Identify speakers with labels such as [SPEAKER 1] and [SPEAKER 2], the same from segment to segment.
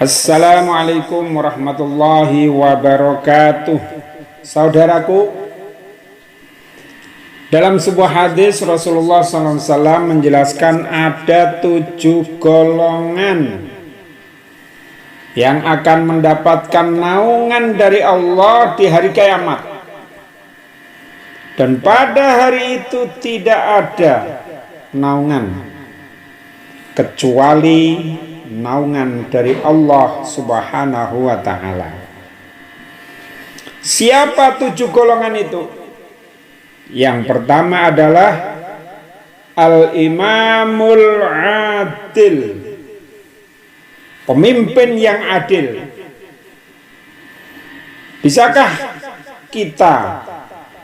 [SPEAKER 1] Assalamualaikum warahmatullahi wabarakatuh. Saudaraku, dalam sebuah hadis Rasulullah SAW menjelaskan ada 7 golongan yang akan mendapatkan naungan dari Allah di hari kiamat. Dan pada hari itu tidak ada naungan kecuali naungan dari Allah Subhanahu wa ta'ala. Siapa 7 golongan itu? Yang pertama adalah Al-Imamul Adil, pemimpin yang adil. Bisakah kita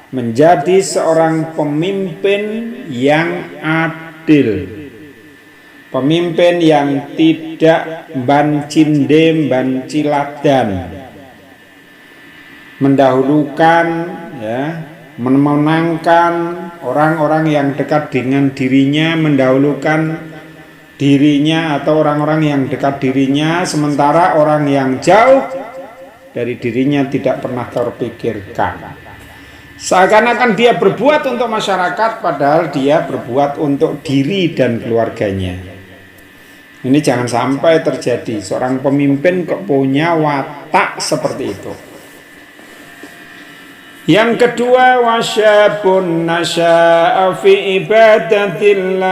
[SPEAKER 1] menjadi seorang pemimpin yang adil? Pemimpin yang tidak bancinde banciladan, mendahulukan memenangkan orang-orang yang dekat dengan dirinya, mendahulukan dirinya atau orang-orang yang dekat dirinya, sementara orang yang jauh dari dirinya tidak pernah terpikirkan. Seakan-akan dia berbuat untuk masyarakat, padahal dia berbuat untuk diri dan keluarganya. Ini jangan sampai terjadi. Seorang pemimpin kok punya watak seperti itu. Yang kedua, wasyabun nasya'a fi ibadatillah,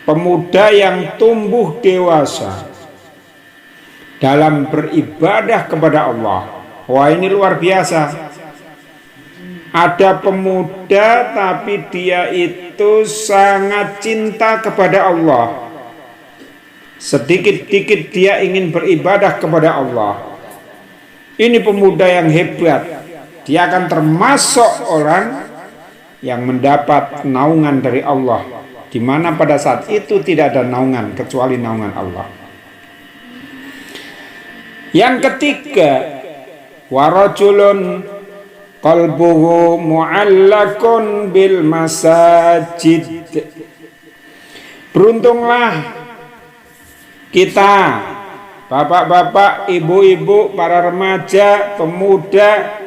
[SPEAKER 1] pemuda yang tumbuh dewasa dalam beribadah kepada Allah. Wah, ini luar biasa. Ada pemuda tapi dia itu sangat cinta kepada Allah. Sedikit-dikit dia ingin beribadah kepada Allah. Ini pemuda yang hebat. Dia akan termasuk orang yang mendapat naungan dari Allah, di mana pada saat itu tidak ada naungan kecuali naungan Allah. Yang ketiga, warajulun qalbuhu mu'allakun bil masajid. Beruntunglah kita, bapak-bapak, ibu-ibu, para remaja, pemuda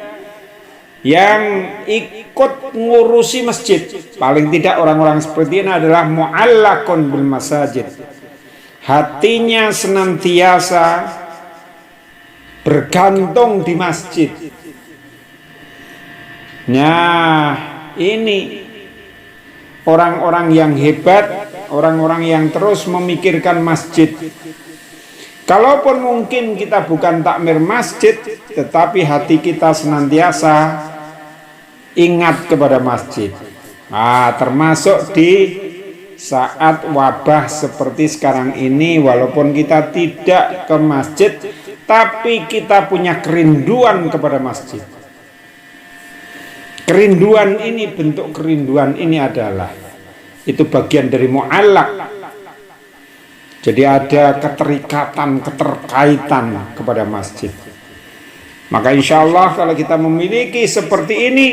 [SPEAKER 1] yang ikut ngurusi masjid. Paling tidak orang-orang seperti ini adalah mu'allakun bil masajid. Hatinya senantiasa bergantung di masjid. Nah, ini orang-orang yang hebat, orang-orang yang terus memikirkan masjid. Kalaupun mungkin kita bukan takmir masjid, tetapi hati kita senantiasa ingat kepada masjid. Termasuk di saat wabah seperti sekarang ini, walaupun kita tidak ke masjid, tapi kita punya kerinduan kepada masjid. Kerinduan ini, bentuk kerinduan ini adalah itu bagian dari mu'allak. Jadi ada keterikatan, keterkaitan kepada masjid. Maka insya Allah kalau kita memiliki seperti ini,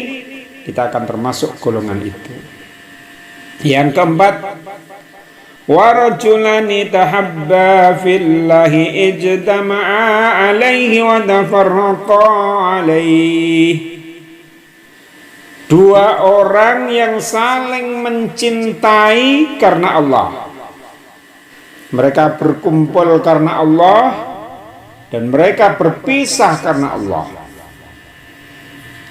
[SPEAKER 1] kita akan termasuk golongan itu. Yang keempat, warajulani tahabba fillahi ijtama'a alaihi wa tafarraqa alaihi. 2 orang yang saling mencintai karena Allah. Mereka berkumpul karena Allah dan mereka berpisah karena Allah.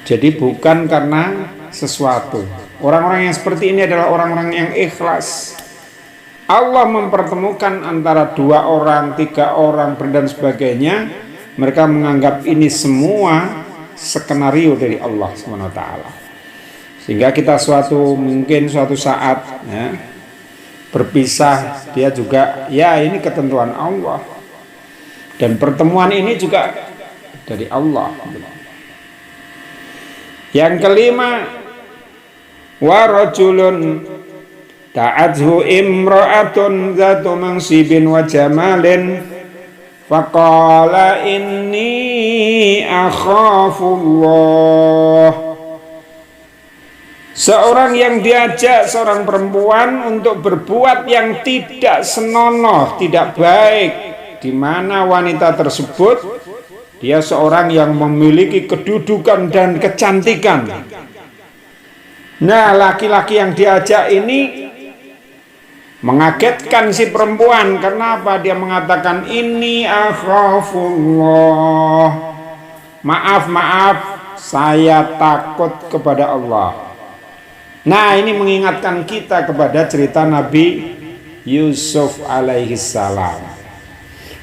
[SPEAKER 1] Jadi bukan karena sesuatu. Orang-orang yang seperti ini adalah orang-orang yang ikhlas. Allah mempertemukan antara 2 orang, 3 orang, dan sebagainya. Mereka menganggap ini semua skenario dari Allah SWT. Sehingga kita mungkin suatu saat berpisah, dia juga ini ketentuan Allah. Dan pertemuan ini juga dari Allah. Yang kelima, warajulun ta'adhu imra'atun zatu mansibin wa jamalin faqala inni akhafullah. Seorang yang diajak seorang perempuan untuk berbuat yang tidak senonoh, tidak baik, di mana wanita tersebut dia seorang yang memiliki kedudukan dan kecantikan. Nah, laki-laki yang diajak ini mengagetkan si perempuan. Kenapa? Dia mengatakan, ini akhafullah. Maaf, saya takut kepada Allah. Nah, ini mengingatkan kita kepada cerita Nabi Yusuf alaihi salam.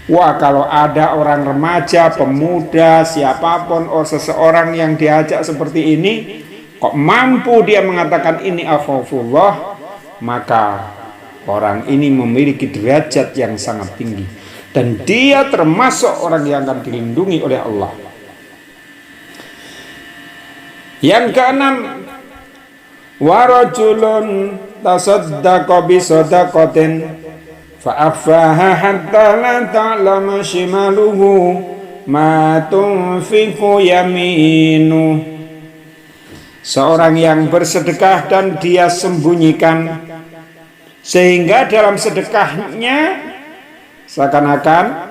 [SPEAKER 1] Wah, kalau ada orang remaja, pemuda, siapapun, seseorang yang diajak seperti ini, kok mampu dia mengatakan ini akhafullah, maka orang ini memiliki derajat yang sangat tinggi. Dan dia termasuk orang yang akan dilindungi oleh Allah. Yang keenam, warajulun tasaddaqa bisadaqatin fa'afaha hatta la ta'lama shimaluhu ma tunfiqu yaminu. Seorang yang bersedekah dan dia sembunyikan, sehingga dalam sedekahnya seakan-akan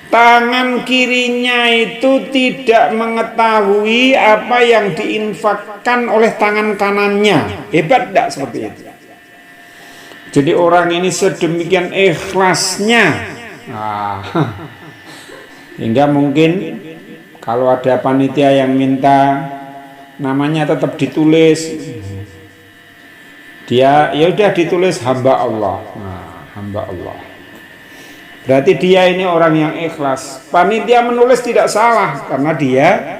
[SPEAKER 1] tangan kirinya itu tidak mengetahui apa yang diinfakkan oleh tangan kanannya. Hebat tidak seperti itu? Jadi orang ini sedemikian ikhlasnya, hingga mungkin kalau ada panitia yang minta namanya tetap ditulis, dia ya udah ditulis hamba Allah. Hamba Allah. Berarti dia ini orang yang ikhlas. Panitia menulis tidak salah karena dia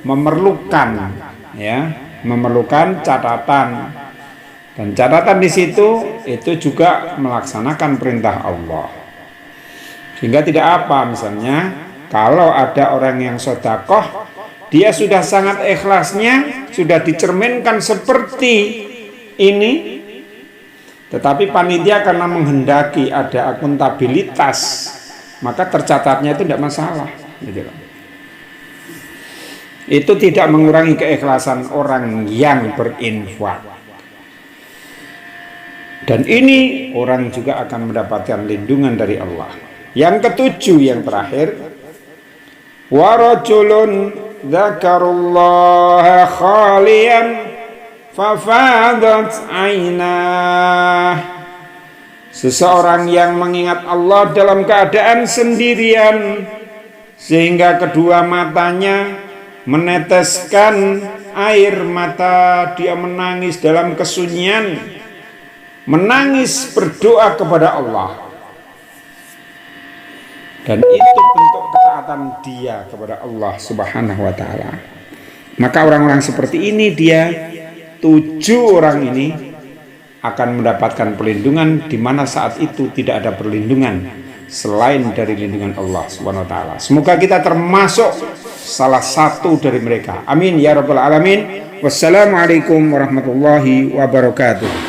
[SPEAKER 1] memerlukan catatan. Dan catatan di situ itu juga melaksanakan perintah Allah. Sehingga tidak apa, misalnya kalau ada orang yang sedekah, dia sudah sangat ikhlasnya, sudah dicerminkan seperti ini. Tetapi panitia karena menghendaki ada akuntabilitas, maka tercatatnya itu tidak masalah, gitu. Itu tidak mengurangi keikhlasan orang yang berinfak. Dan ini orang juga akan mendapatkan lindungan dari Allah. Yang ketujuh, yang terakhir, warajulun dzakarullaha khaliyan fafadat ainah. Seseorang yang mengingat Allah dalam keadaan sendirian, sehingga kedua matanya meneteskan air mata. Dia menangis dalam kesunyian, menangis berdoa kepada Allah. Dan itu bentuk ketaatan dia kepada Allah Subhanahu wa ta'ala. Maka orang-orang seperti ini, dia 7 orang ini akan mendapatkan perlindungan, di mana saat itu tidak ada perlindungan selain dari lindungan Allah Subhanahu wa ta'ala. Semoga kita termasuk salah satu dari mereka. Amin ya rabbal alamin. Wassalamualaikum warahmatullahi wabarakatuh.